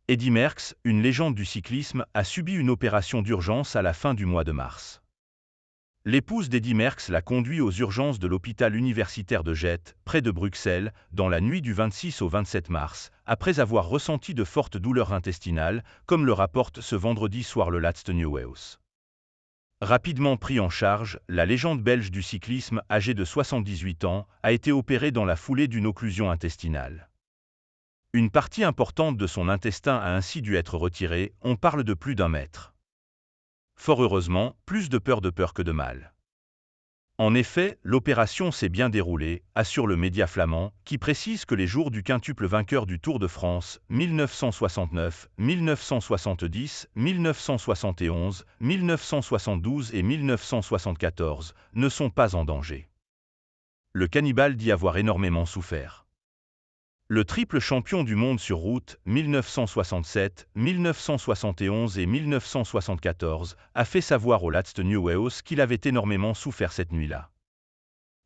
Eddy Merckx, une légende du cyclisme, a subi une opération d'urgence à la fin du mois de mars. L'épouse d'Eddy Merckx l'a conduit aux urgences de l'hôpital universitaire de Jette, près de Bruxelles, dans la nuit du 26 au 27 mars, après avoir ressenti de fortes douleurs intestinales, comme le rapporte ce vendredi soir le Laatste Nieuws. Rapidement pris en charge, la légende belge du cyclisme, âgée de 78 ans, a été opérée dans la foulée d'une occlusion intestinale. Une partie importante de son intestin a ainsi dû être retirée, on parle de plus d'1 mètre. Fort heureusement, plus de peur que de mal. En effet, l'opération s'est bien déroulée, assure le média flamand, qui précise que les jours du quintuple vainqueur du Tour de France, 1969, 1970, 1971, 1972 et 1974, ne sont pas en danger. Le cannibale dit avoir énormément souffert. Le triple champion du monde sur route, 1967, 1971 et 1974, a fait savoir au Laatste Nieuws qu'il avait énormément souffert cette nuit-là.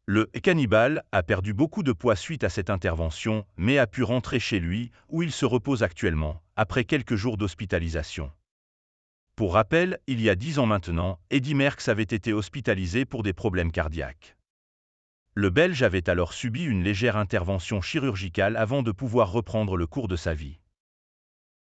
Le cannibale a perdu beaucoup de poids suite à cette intervention, mais a pu rentrer chez lui, où il se repose actuellement, après quelques jours d'hospitalisation. Pour rappel, il y a 10 ans maintenant, Eddy Merckx avait été hospitalisé pour des problèmes cardiaques. Le Belge avait alors subi une légère intervention chirurgicale avant de pouvoir reprendre le cours de sa vie.